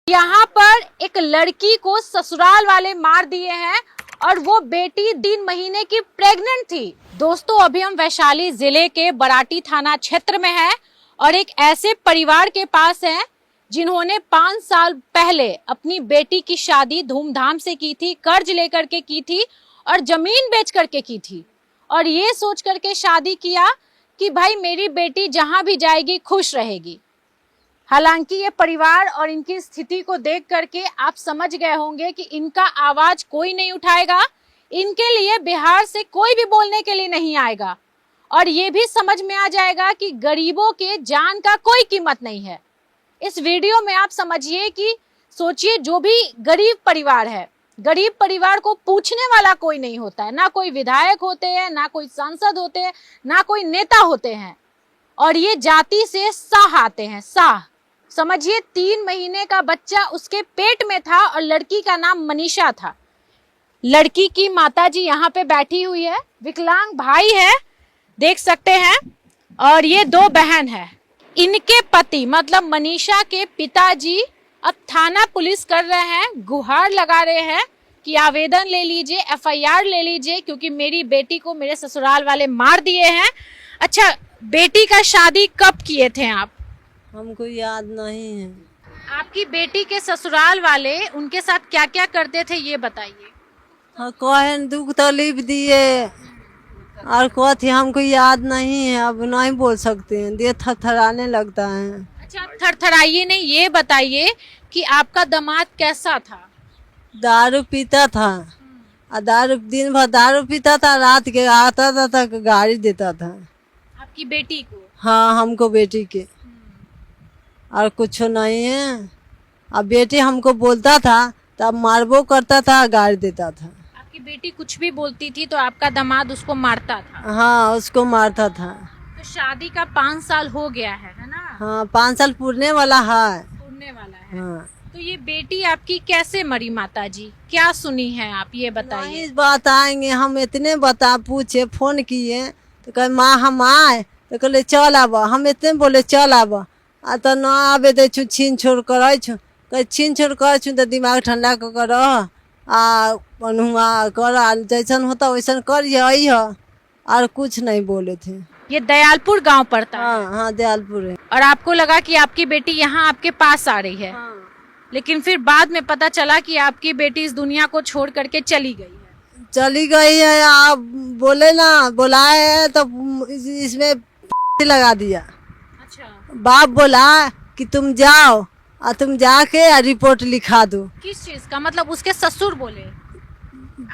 यहाँ पर एक लड़की को ससुराल वाले मार दिए हैं और वो बेटी 3 महीने की प्रेग्नेंट थी। दोस्तों, अभी हम वैशाली जिले के बराटी थाना क्षेत्र में हैं और एक ऐसे परिवार के पास हैं जिन्होंने 5 साल पहले अपनी बेटी की शादी धूमधाम से की थी, कर्ज लेकर के की थी और जमीन बेच करके की थी और ये सोच करके शादी किया कि भाई मेरी बेटी जहां भी जाएगी खुश रहेगी। हालांकि ये परिवार और इनकी स्थिति को देख करके आप समझ गए होंगे कि इनका आवाज कोई नहीं उठाएगा, इनके लिए बिहार से कोई भी बोलने के लिए नहीं आएगा और ये भी समझ में आ जाएगा कि गरीबों के जान का कोई कीमत नहीं है। इस वीडियो में आप समझिए कि सोचिए, जो भी गरीब परिवार है, गरीब परिवार को पूछने वाला कोई नहीं होता है, ना कोई विधायक होते हैं, ना कोई सांसद होते हैं, ना कोई नेता होते हैं और ये जाति से साह आते हैं। साह समझिए, 3 महीने का बच्चा उसके पेट में था और लड़की का नाम मनीषा था। लड़की की माताजी यहाँ पे बैठी हुई है, विकलांग भाई है, देख सकते हैं, और ये 2 बहन है। इनके पति मतलब मनीषा के पिताजी अब थाना पुलिस कर रहे हैं, गुहार लगा रहे हैं कि आवेदन ले लीजिए, FIR ले लीजिए, क्योंकि मेरी बेटी को मेरे ससुराल वाले मार दिए हैं। अच्छा, बेटी का शादी कब किए थे आप? हमको याद नहीं है। आपकी बेटी के ससुराल वाले उनके साथ क्या क्या करते थे ये बताइए। हाँ, कहे दुख तकलीफ दिए और कहते हमको याद नहीं है, अब नहीं बोल सकते हैं, देह थरथराने लगता है। अच्छा, थरथराइए नहीं, ये बताइए कि आपका दामाद कैसा था? दारू पीता था और दिन भर दारू पीता था, रात के आता था तक गाड़ी देता था। आपकी बेटी को? हाँ, हमको बेटी के, और कुछ नहीं है। अब बेटी हमको बोलता था तब मारबो करता था, गाड़ी देता था। आपकी बेटी कुछ भी बोलती थी तो आपका दामाद उसको मारता था? हाँ, उसको मारता था। तो शादी का 5 साल हो गया है ना? हाँ, 5 साल पूरने वाला है। पूरने वाला है। हाँ। तो ये बेटी आपकी कैसे मरी माताजी? क्या सुनी है आप, ये बताइए। नहीं बताएंगे, हम इतने पूछे, फोन किए तो कहे माँ हम आए, तो कहले चल आब। हम इतने बोले चल आब, आ तो न आबे दे छु, छीन छोड़ कर कहे छीन छोड़ कर छु तो दिमाग ठंडा कर रह आ पनुआ कर, जैसन होता वैसन करिए, और कुछ नहीं बोले थे। ये दयालपुर गांव पड़ता है? हाँ, दयालपुर है। और आपको लगा कि आपकी बेटी यहाँ आपके पास आ रही है? हाँ। लेकिन फिर बाद में पता चला कि आपकी बेटी इस दुनिया को छोड़ करके चली गई है। चली गई है, आप बोले ना, बुलाए है तो इसमें लगा दिया। अच्छा। बाप बोला कि तुम जाओ और तुम जाके रिपोर्ट लिखा दो। किस चीज का? मतलब उसके ससुर बोले?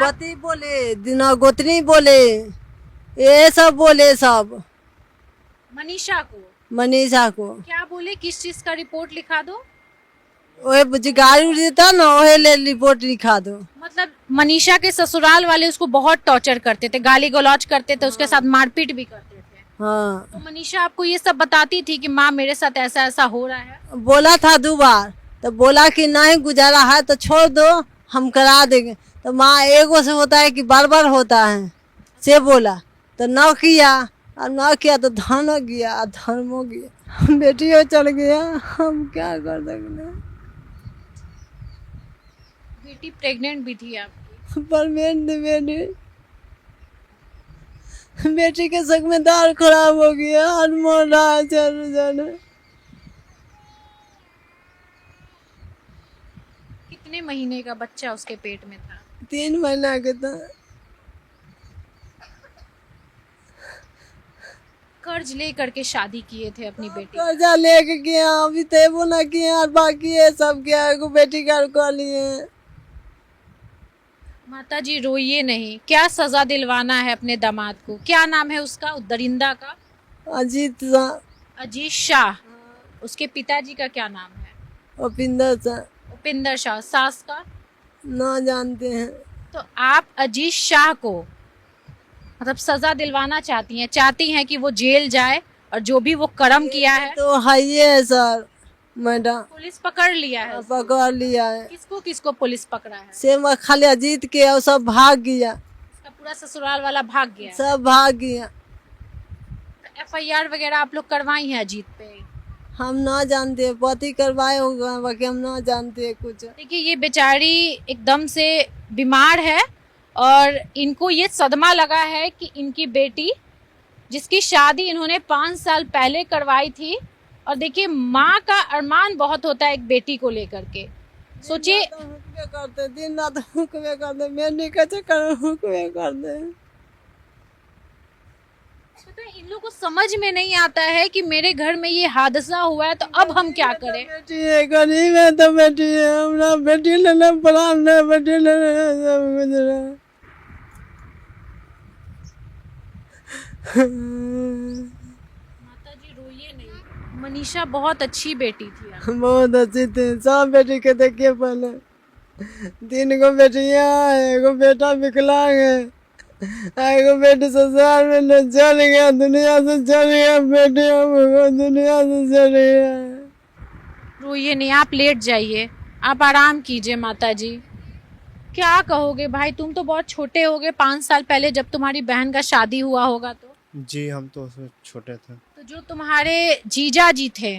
पति बोले, दिना गोतनी बोले, ये सब बोले, सब मनीषा को क्या बोले? किस चीज का रिपोर्ट लिखा दो? वही गाड़ी देता ना, वही ले रिपोर्ट लिखा दो। मतलब मनीषा के ससुराल वाले उसको बहुत टॉर्चर करते थे, गाली गलौज करते थे, उसके साथ मारपीट भी करते थे। हाँ। तो मनीषा आपको ये सब बताती थी कि माँ मेरे साथ ऐसा ऐसा हो रहा है? बोला था 2 बार, तो बोला कि नहीं गुजारा है तो छोड़ दो, हम करा देंगे। तो माँ एगो से होता है कि बार होता है, से बोला तो न किया, और न किया तो धन गया, धर्मो गया, बेटियों चल गया, हम क्या कर सकते। बेटी प्रेग्नेंट भी थी आपकी? पर बेटी के शक में दाल खराब हो गया और मर रहा है। कितने महीने का बच्चा उसके पेट में था? 3 महीना के था। कर्ज ले करके शादी किए थे अपनी बेटी? कर्जा लेके किया, अभी तेबो ना किया, और बाकी है सब क्या है, बेटी का कर लिए। माताजी रोइए नहीं, क्या सजा दिलवाना है अपने दामाद को? क्या नाम है उसका, दरिंदा का? अजीत शाह। उसके पिताजी का क्या नाम है? उपिंदर शाह। सास का ना जानते हैं। तो आप अजीत शाह को मतलब सजा दिलवाना चाहती हैं कि वो जेल जाए और जो भी वो कर्म किया है? तो है ये सर, मैडम पुलिस पकड़ लिया है? पकड़ लिया है। किसको पुलिस पकड़ा है? से खाली अजीत के, और सब भाग गया। उसका पूरा ससुराल वाला भाग गया? सब भाग गया। तो FIR वगैरह आप लोग करवाई हैं अजीत पे? हम ना जानते, पति करवाए होगा बाकी हम ना जानते कुछ। देखिए ये बेचारी एकदम से बीमार है और इनको ये सदमा लगा है कि इनकी बेटी जिसकी शादी इन्होंने 5 साल पहले करवाई थी, और देखिए माँ का अरमान बहुत होता है एक बेटी को लेकर के। सोचिए हुक्मे करते, दिन रात हुक्मे करते, मेहंदी का चक्कर हुक्मे करते। तो इन लोगों को समझ में नहीं आता है कि मेरे घर में ये हादसा हुआ है तो अब हम क्या करें। बेटी है, गरीब है तो बेटी है, हमरा बेटी लेने प्राण है, बेटी लेने सब गुजरा। माता जी रोइए नहीं, मनीषा बहुत अच्छी बेटी थी आपकी। बहुत अच्छी थी, सब बेटी के देखिए पहले 3 गो बेटियां है, एगो बेटा विकलांग है, एगो बेटी ससुराल में न चल गया, दुनिया से चल गया, बेटी हमको दुनिया से चल गया। रोइए नहीं, आप लेट जाइए, आप आराम कीजिए। माता जी क्या कहोगे भाई, तुम तो बहुत छोटे होगे 5 साल पहले जब तुम्हारी बहन का शादी हुआ होगा तो। जी हम तो उसमें छोटे थे। तो जो तुम्हारे जीजा जी थे,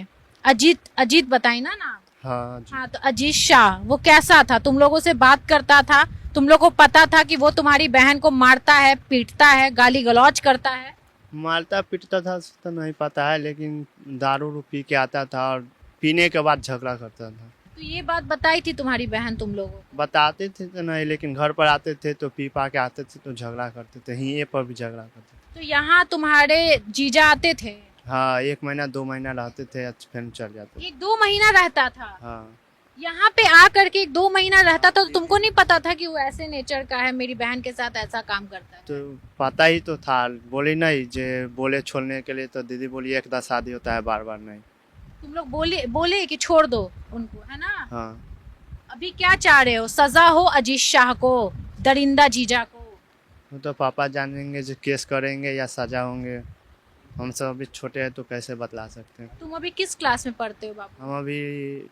अजीत बताई ना नाम। हाँ जी। हाँ, तो अजीत शाह वो कैसा था, तुम लोगों से बात करता था, तुम लोगों को पता था कि वो तुम्हारी बहन को मारता है, पीटता है, गाली गलौज करता है? मारता पीटता था तो नहीं पता है, लेकिन दारू उरू पी के आता था और पीने के बाद झगड़ा करता था। तो ये बात बताई थी तुम्हारी बहन तुम लोगों को? बताते थे तो नहीं, लेकिन घर पर आते थे तो पी पा के आते थे तो झगड़ा करते थे, यहीं पर भी झगड़ा करते थे। तो यहाँ तुम्हारे जीजा आते थे? हाँ 1 महीना 2 महीना रहते थे, फिर चल जाते। 1-2 महीना रहता था? हाँ यहाँ पे आकर के 1-2 महीना रहता था, तो तुमको नहीं पता था कि वो ऐसे नेचर का है, मेरी बहन के साथ ऐसा काम करता है? तो पता ही तो था, बोली नहीं जे बोले छोड़ने के लिए, तो दीदी बोली एक दा शादी होता है, बार बार नहीं। तुम लोग बोले कि छोड़ दो उनको, है ना? हाँ अभी क्या चाह रहे हो, सजा हो अजीत शाह को, दरिंदा जीजा को? वो तो पापा जानेंगे जो केस करेंगे या सजा होंगे, हम सब अभी छोटे हैं तो कैसे बतला सकते हैं। तुम अभी किस क्लास में पढ़ते हो बाबू? हम अभी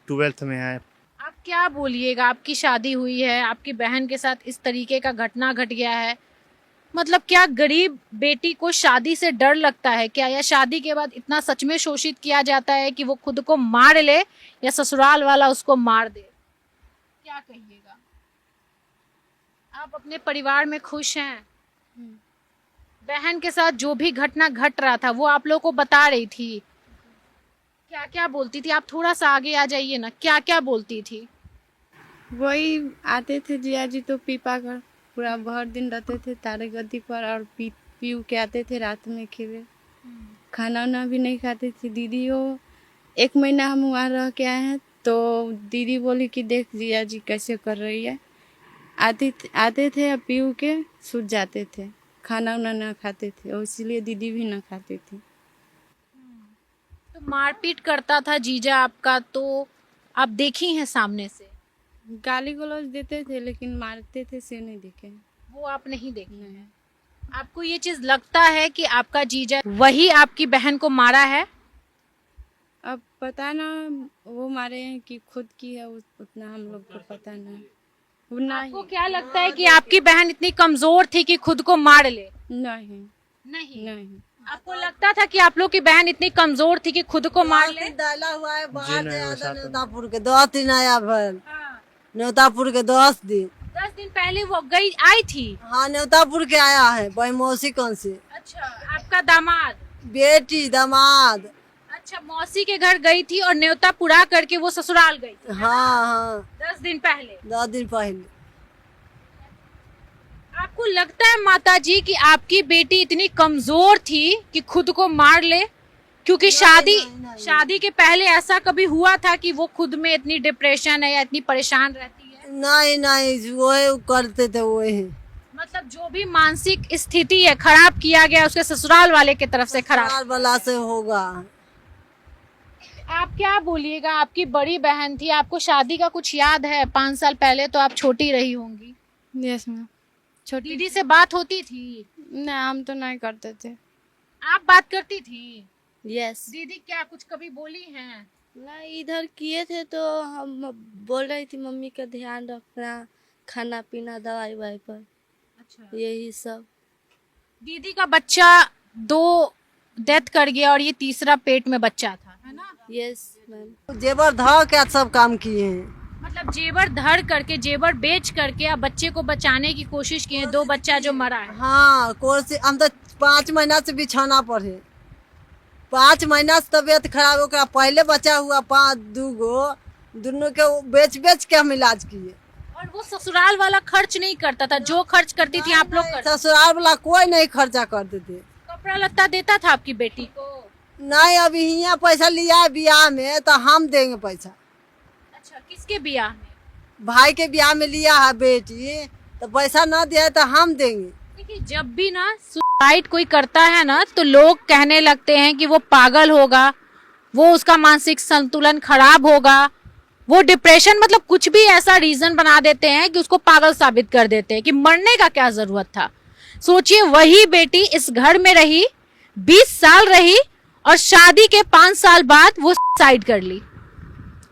12th में हैं। आप क्या बोलिएगा, आपकी शादी हुई है, आपकी बहन के साथ इस तरीके का घटना घट गया है, मतलब क्या गरीब बेटी को शादी से डर लगता है क्या, या शादी के बाद इतना सच में शोषित किया जाता है कि वो खुद को मार ले या ससुराल वाला उसको मार दे? क्या कहिएगा? आप अपने परिवार में खुश हैं? बहन के साथ जो भी घटना घट रहा था वो आप लोगों को बता रही थी, क्या क्या बोलती थी? आप थोड़ा सा आगे आ जाइए ना, क्या क्या बोलती थी? वही आते थे जिया जी तो पी पा कर पूरा भर दिन रहते थे तारे गद्दी पर, और पी के आते थे रात में खेले, खाना वाना भी नहीं खाते थे। दीदी हो 1 महीना हम वहाँ रह के आए हैं, तो दीदी बोली कि देख जिया जी कैसे कर रही है। आते थे और पी के सूझ जाते थे, खाना वाना ना खाते थे, और इसीलिए दीदी भी ना खाती थी। तो मारपीट करता था जीजा आपका, तो आप देखी हैं सामने से? गाली गलौज देते थे लेकिन मारते थे से नहीं देखे। वो आप नहीं देखी हैं? आपको ये चीज लगता है कि आपका जीजा वही आपकी बहन को मारा है? अब पता ना वो मारे हैं कि खुद की है, उतना हम लोग को पता नहीं। आपको क्या लगता है कि आपकी बहन इतनी कमजोर थी कि खुद को मार ले? नहीं नहीं। नहीं। आपको लगता था कि आप लोग की बहन इतनी कमजोर थी कि खुद को मार ले? डाला हुआ है बाहर नहीं, से वैसा आता तो न्योतापुर के 10 दिन आया भर, हाँ। न्योतापुर के 10 दिन। 10 दिन पहले वो आई थी? हाँ न्योतापुर के आया है, भाई मौसी कौन से अच्छा, आपका दामाद? बेटी दामाद। अच्छा, मौसी के घर गई थी और न्योता पुरा करके वो ससुराल गई थी? हाँ हाँ 10 दिन पहले? 10 दिन पहले। आपको लगता है माता जी कि आपकी बेटी इतनी कमजोर थी कि खुद को मार ले? क्योंकि शादी के पहले ऐसा कभी हुआ था कि वो खुद में इतनी डिप्रेशन है या इतनी परेशान रहती है? नहीं वही करते थे वही। मतलब जो भी मानसिक स्थिति है खराब किया गया उसके ससुराल वाले की तरफ से खराब। ससुराल वाला से होगा। आप क्या बोलिएगा, आपकी बड़ी बहन थी, आपको शादी का कुछ याद है? 5 साल पहले तो आप छोटी रही होंगी। Yes ma'am. छोटी दीदी से बात होती थी? ना, हम तो नहीं करते थे। आप बात करती थी? यस। दीदी क्या कुछ कभी बोली हैं? ना, इधर किए थे तो हम बोल रही थी मम्मी का ध्यान रखना, खाना पीना दवाई वाई पर, अच्छा। यही सब। दीदी का बच्चा 2 डेथ कर गया और ये तीसरा पेट में बच्चा था। है ना? Yes ma'am. जेवर धो के सब काम किए हैं। मतलब जेवर धर करके, जेवर बेच करके आप बच्चे को बचाने की कोशिश की है, 2 बच्चा जो मरा है। हाँ, कोर्स हम तो 5 महीना से बिछौना पर है। 5 महीना से तबीयत खराब होकर पहले बचा हुआ 2 गो, दोनों के बेच बेच के हम इलाज किए। और वो ससुराल वाला खर्च नहीं करता था, जो खर्च करती थी आप लोग करते? ससुराल वाला कोई नहीं खर्चा करते थे। कपड़ा लत्ता देता था आपकी बेटी को? नहीं, अभी यहाँ पैसा लिया है ब्याह में तो हम देंगे पैसा। अच्छा, किसके ब्याह में? भाई के ब्याह में लिया है बेटी, तो पैसा न दिया तो हम देंगे। देखिए, जब भी ना सुसाइड कोई करता है ना तो लोग कहने लगते हैं कि वो पागल होगा, वो उसका मानसिक संतुलन खराब होगा, वो डिप्रेशन, मतलब कुछ भी ऐसा रीजन बना देते हैं कि उसको पागल साबित कर देते हैं कि मरने का क्या जरूरत था। सोचिए, वही बेटी इस घर में रही, 20 साल रही और शादी के 5 साल बाद वो सुसाइड कर ली।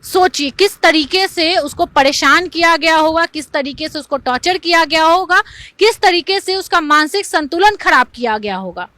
सोचिए किस तरीके से उसको परेशान किया गया होगा, किस तरीके से उसको टॉर्चर किया गया होगा, किस तरीके से उसका मानसिक संतुलन खराब किया गया होगा।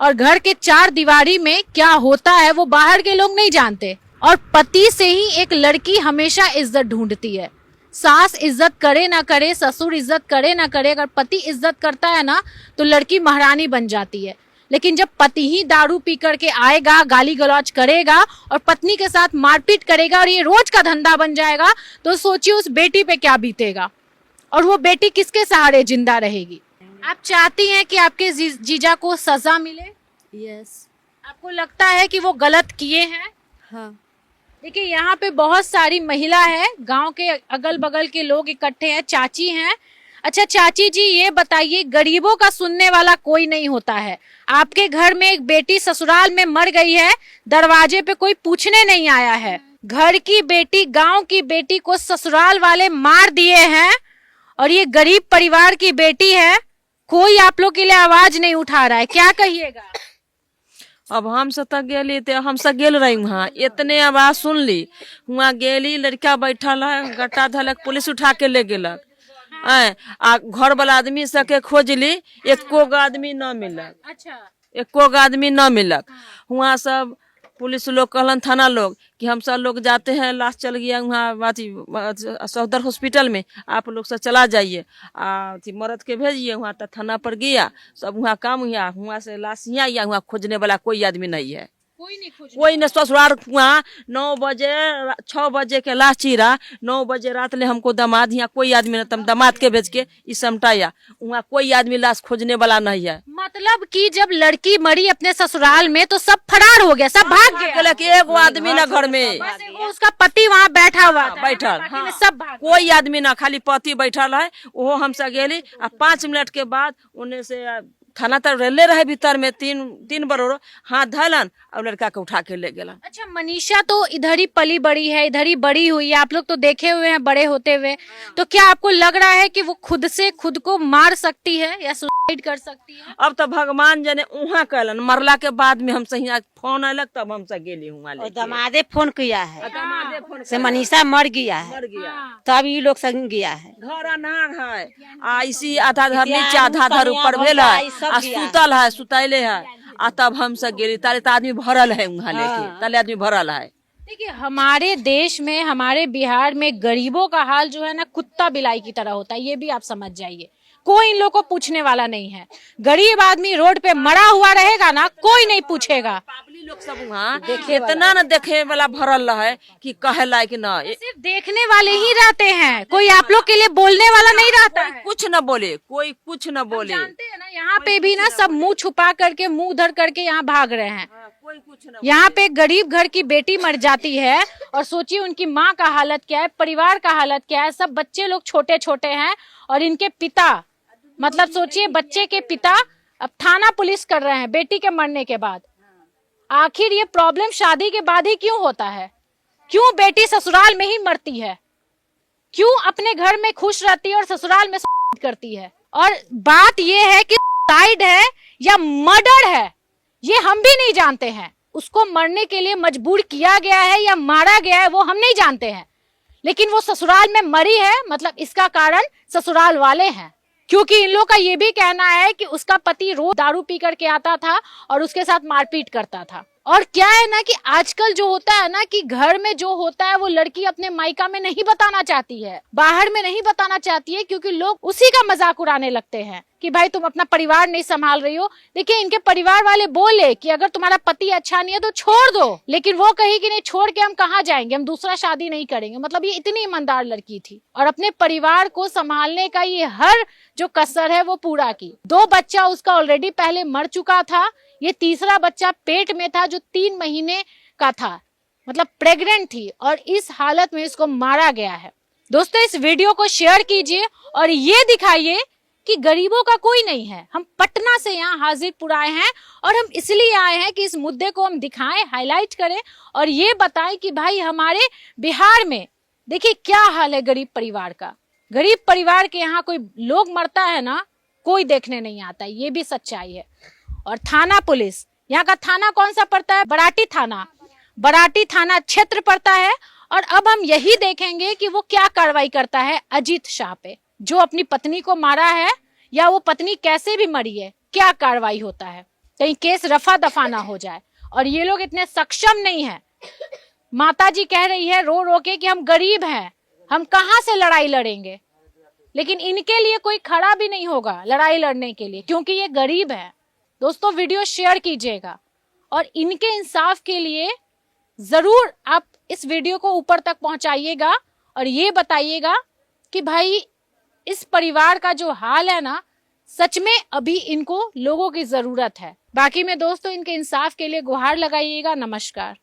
और घर के 4 दीवारी में क्या होता है वो बाहर के लोग नहीं जानते। और पति से ही एक लड़की हमेशा इज्जत ढूंढती है। सास इज्जत करे ना करे, ससुर इज्जत करे ना करे, अगर पति इज्जत करता है ना तो लड़की महारानी बन जाती है। लेकिन जब पति ही दारू पी करके आएगा, गाली गलौज करेगा और पत्नी के साथ मारपीट करेगा और ये रोज का धंधा बन जाएगा, तो सोचिए उस बेटी पे क्या बीतेगा और वो बेटी किसके सहारे जिंदा रहेगी। आप चाहती हैं कि आपके जीजा को सजा मिले? यस। आपको लगता है कि वो गलत किए हैं? हाँ। देखिए, यहाँ पे बहुत सारी महिला है, गांव के अगल बगल के लोग इकट्ठे हैं, चाची हैं। अच्छा चाची जी, ये बताइए, गरीबों का सुनने वाला कोई नहीं होता है। आपके घर में एक बेटी ससुराल में मर गई है, दरवाजे पे कोई पूछने नहीं आया है। घर की बेटी, गांव की बेटी को ससुराल वाले मार दिए हैं और ये गरीब परिवार की बेटी है, कोई आप लोग के लिए आवाज नहीं उठा रहा है। क्या कहिएगा? अब हम सब गेली तो हम सब गेल रही वहाँ, इतने आवाज सुन ली, वहाँ गेली, लड़का बैठल है, गट्टा धलक, पुलिस उठा के ले गेलक। आ घर वाला आदमी सबके खोजली, एको गो आदमी न मिलक। अच्छा, एको गो आदमी न मिलक। वहाँ सब पुलिस लोग कहलन, थाना लोग, कि हम सब लोग जाते हैं, लाश चल गया वहाँ सौदर हॉस्पिटल में, आप लोग सब चला जाइए, मर्द के भेजिए वहाँ। तो थाना पर गया, सब वहाँ काम हुआ, वहाँ से लाश यहाँ आया, वहाँ खोजने वाला कोई आदमी नहीं है। कोई नहीं ससुराल वहाँ 9 बजे 6 बजे के लाश चीरा, 9 बजे रात ले हमको दामाद, यहाँ कोई आदमी नहीं, तम दामाद के भेज के इस समटाया, वहाँ कोई आदमी लाश खोजने वाला नहीं है। मतलब कि जब लड़की मरी अपने ससुराल में तो सब फरार हो गया, सब भाग गया, कि एगो आदमी ना घर में, वो उसका पति वहाँ बैठा हुआ था, बैठल, हाँ, सब भाग कोई आदमी ना, खाली पति बैठल है। वो हम सब गेली, 5 मिनट के बाद उन्हें से थाना तक रेले रहे भीतर में, 3 बरोर हाथ धलन और लड़का के उठा के ले गेलन। अच्छा, मनीषा तो इधर ही पली बड़ी है, इधर ही बड़ी हुई है, आप लोग तो देखे हुए हैं बड़े होते हुए, तो क्या आपको लग रहा है कि वो खुद से खुद को मार सकती है या सुसाइड कर सकती है? अब तो भगवान जने उहाँ कहलन, मरला के बाद में हम सही फोन आयलक, तब हम सब गेली हुआ ले। दमादे फोन किया है दमादे फोन से मनीषा मर गया है, मर गया, तब ये लोग संग गया है। घर अनाग है, इसी आधा धर नीचे आधा धर ऊपर भेल है, सुतल है, सुतैले है, तब हम सब गेली। ताले तो आदमी भरल है वहाँ लेके, ताले आदमी भरल है। देखिए, हमारे देश में, हमारे बिहार में गरीबों का हाल जो है ना, कुत्ता बिलाई की तरह होता है, ये भी आप समझ जाइए। कोई इन लोगों को पूछने वाला नहीं है। गरीब आदमी रोड पे मरा हुआ रहेगा ना, कोई नहीं पूछेगा। पापली लोग सब वहाँ इतना न देखे वाला भरल है कि कहे लायक न, सिर्फ देखने वाले ही रहते हैं, कोई आप लोग के लिए बोलने वाला नहीं रहता है। कुछ न बोले, कोई कुछ न बोले। जानते हैं ना, यहाँ पे भी ना सब मुंह छुपा करके, मुंह उधर करके यहाँ भाग रहे हैं। कोई कुछ न, यहाँ पे गरीब घर की बेटी मर जाती है और सोचिए उनकी माँ का हालत क्या है, परिवार का हालत क्या है। सब बच्चे लोग छोटे छोटे हैं और इनके पिता, मतलब सोचिए बच्चे के पिता अब थाना पुलिस कर रहे हैं बेटी के मरने के बाद। आखिर ये प्रॉब्लम शादी के बाद ही क्यों होता है? क्यों बेटी ससुराल में ही मरती है? क्यों अपने घर में खुश रहती है और ससुराल में करती है? और बात ये है कि सुसाइड है या मर्डर है, ये हम भी नहीं जानते हैं। उसको मरने के लिए मजबूर किया गया है या मारा गया है, वो हम नहीं जानते हैं। लेकिन वो ससुराल में मरी है, मतलब इसका कारण ससुराल वाले हैं। क्योंकि इन लोगों का ये भी कहना है कि उसका पति रोज दारू पी करके आता था और उसके साथ मारपीट करता था। और क्या है ना कि आजकल जो होता है ना कि घर में जो होता है वो लड़की अपने मायका में नहीं बताना चाहती है, बाहर में नहीं बताना चाहती है, क्योंकि लोग उसी का मजाक उड़ाने लगते हैं कि भाई तुम अपना परिवार नहीं संभाल रही हो। देखिए इनके परिवार वाले बोले कि अगर तुम्हारा पति अच्छा नहीं है तो छोड़ दो, लेकिन वो कही कि नहीं छोड़ के हम कहाँ जाएंगे, हम दूसरा शादी नहीं करेंगे। मतलब ये इतनी ईमानदार लड़की थी और अपने परिवार को संभालने का ये हर जो कसर है वो पूरा की। 2 बच्चा उसका ऑलरेडी पहले मर चुका था, ये तीसरा बच्चा पेट में था जो 3 महीने का था, मतलब प्रेग्नेंट थी, और इस हालत में इसको मारा गया है। दोस्तों इस वीडियो को शेयर कीजिए और ये दिखाइए कि गरीबों का कोई नहीं है। हम पटना से यहाँ हाजीपुर आए हैं और हम इसलिए आए हैं कि इस मुद्दे को हम दिखाएं, हाईलाइट करें और ये बताएं कि भाई हमारे बिहार में देखिए क्या हाल है गरीब परिवार का। गरीब परिवार के यहाँ कोई लोग मरता है ना, कोई देखने नहीं आता, ये भी सच्चाई है। और थाना पुलिस, यहाँ का थाना कौन सा पड़ता है? बराटी थाना, बराटी थाना क्षेत्र पड़ता है। और अब हम यही देखेंगे कि वो क्या कार्रवाई करता है अजीत शाह पे, जो अपनी पत्नी को मारा है, या वो पत्नी कैसे भी मरी है, क्या कार्रवाई होता है, कहीं केस रफा दफा ना हो जाए। और ये लोग इतने सक्षम नहीं है। माता जी कह रही है रो रो के कि हम गरीब हैं, हम कहाँ से लड़ाई लड़ेंगे, लेकिन इनके लिए कोई खड़ा भी नहीं होगा लड़ाई लड़ने के लिए, क्योंकि ये गरीब है। दोस्तों वीडियो शेयर कीजिएगा और इनके इंसाफ के लिए जरूर आप इस वीडियो को ऊपर तक पहुंचाइएगा और ये बताइएगा कि भाई इस परिवार का जो हाल है ना, सच में अभी इनको लोगों की जरूरत है। बाकी में दोस्तों इनके इंसाफ के लिए गुहार लगाइएगा। नमस्कार।